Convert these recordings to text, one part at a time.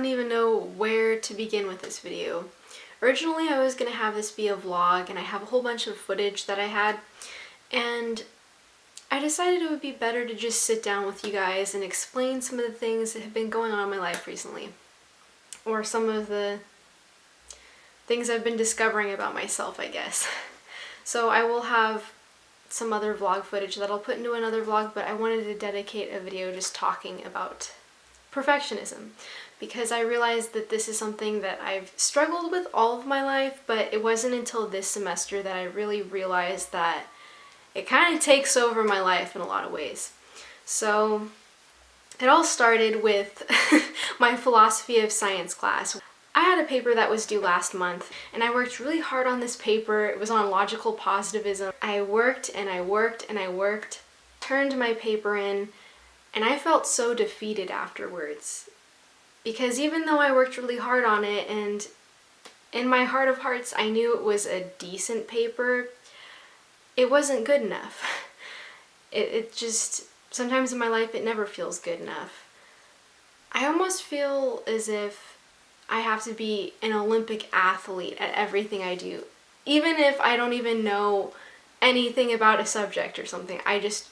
don't even know where to begin with this video. Originally I was going to have this be a vlog, and I have a whole bunch of footage that I had, and I decided it would be better to just sit down with you guys and explain some of the things that have been going on in my life recently, or some of the things I've been discovering about myself, I guess. So I will have some other vlog footage that I'll put into another vlog, but I wanted to dedicate a video just talking about perfectionism, because I realized that this is something that I've struggled with all of my life, but it wasn't until this semester that I really realized that it kind of takes over my life in a lot of ways. So it all started with my philosophy of science class. I had a paper that was due last month, and I worked really hard on this paper. It was on logical positivism. I worked and I worked and I worked, turned my paper in, and I felt so defeated afterwards. Because even though I worked really hard on it, and in my heart of hearts I knew it was a decent paper, it wasn't good enough. It just, sometimes in my life it never feels good enough. I almost feel as if I have to be an Olympic athlete at everything I do. Even if I don't even know anything about a subject or something, I just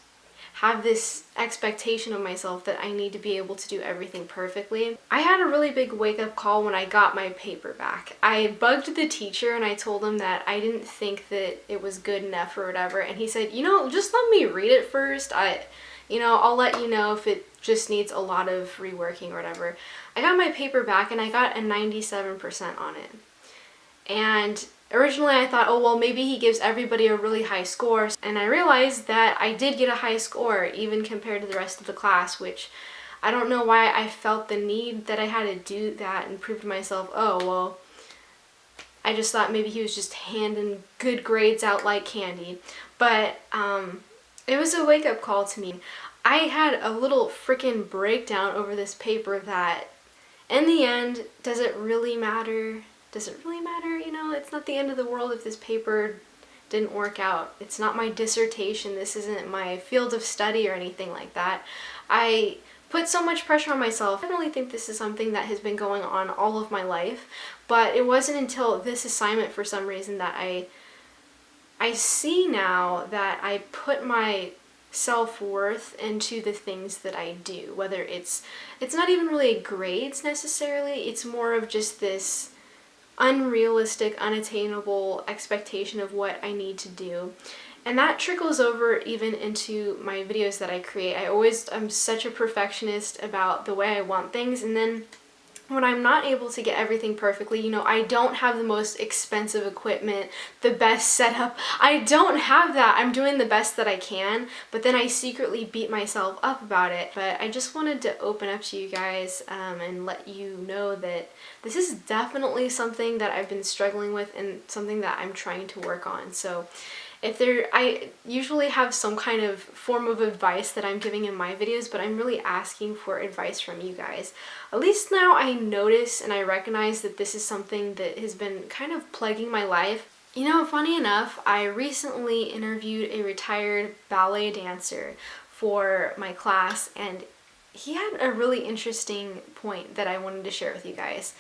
have this expectation of myself that I need to be able to do everything perfectly. I had a really big wake-up call when I got my paper back. I bugged the teacher and I told him that I didn't think that it was good enough or whatever, and he said, just let me read it first. I'll let you know if it just needs a lot of reworking or whatever. I got my paper back and I got a 97% on it. And originally I thought, oh well, maybe he gives everybody a really high score, and I realized that I did get a high score even compared to the rest of the class, which I don't know why I felt the need that I had to do that and prove to myself, oh well, I just thought maybe he was just handing good grades out like candy. But it was a wake-up call to me. I had a little freaking breakdown over this paper that, in the end, does it really matter? Does it really matter? It's not the end of the world if this paper didn't work out. It's not my dissertation. This isn't my field of study or anything like that. I put so much pressure on myself. I really think this is something that has been going on all of my life, but it wasn't until this assignment for some reason that I see now that I put my self-worth into the things that I do. Whether it's not even really grades necessarily, it's more of just this unrealistic, unattainable expectation of what I need to do. And that trickles over even into my videos that I create. I'm such a perfectionist about the way I want things, and then when I'm not able to get everything perfectly, I don't have the most expensive equipment, the best setup. I don't have that. I'm doing the best that I can, but then I secretly beat myself up about it. But I just wanted to open up to you guys and let you know that this is definitely something that I've been struggling with and something that I'm trying to work on. So I usually have some kind of form of advice that I'm giving in my videos, but I'm really asking for advice from you guys. At least now I notice and I recognize that this is something that has been kind of plaguing my life. Funny enough, I recently interviewed a retired ballet dancer for my class, and he had a really interesting point that I wanted to share with you guys.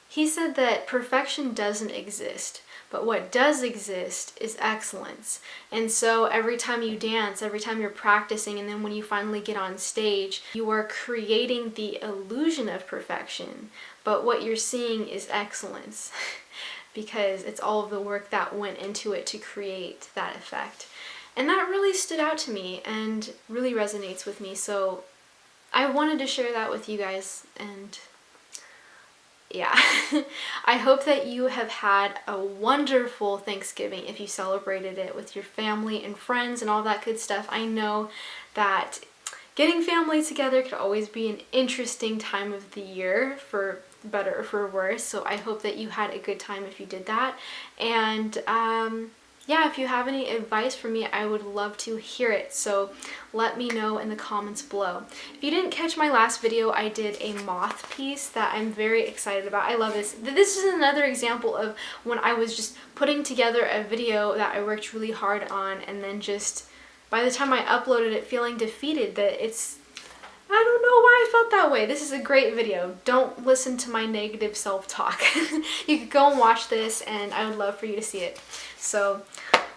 He said that perfection doesn't exist, but what does exist is excellence. And so every time you dance, every time you're practicing, and then when you finally get on stage, you are creating the illusion of perfection, but what you're seeing is excellence because it's all of the work that went into it to create that effect. And that really stood out to me and really resonates with me, so I wanted to share that with you guys. And yeah, I hope that you have had a wonderful Thanksgiving if you celebrated it with your family and friends and all that good stuff. I know that getting family together could always be an interesting time of the year, for better or for worse, so I hope that you had a good time if you did that. And yeah, if you have any advice for me, I would love to hear it, so let me know in the comments below. If you didn't catch my last video, I did a moth piece that I'm very excited about. I love this. This is another example of when I was just putting together a video that I worked really hard on, and then just by the time I uploaded it feeling defeated that I don't know why I felt that way. This is a great video. Don't listen to my negative self-talk. You could go and watch this and I would love for you to see it. So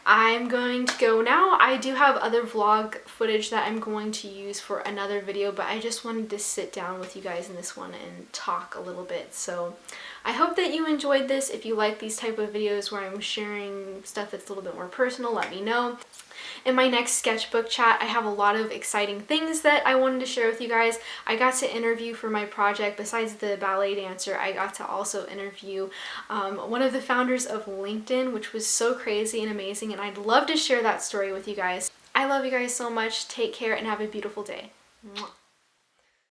I'm going to go now. I do have other vlog footage that I'm going to use for another video, but I just wanted to sit down with you guys in this one and talk a little bit. So I hope that you enjoyed this. If you like these type of videos where I'm sharing stuff that's a little bit more personal, let me know. In my next sketchbook chat, I have a lot of exciting things that I wanted to share with you guys. I got to interview for my project, besides the ballet dancer, I got to also interview one of the founders of LinkedIn, which was so crazy and amazing, and I'd love to share that story with you guys. I love you guys so much. Take care and have a beautiful day. Mwah.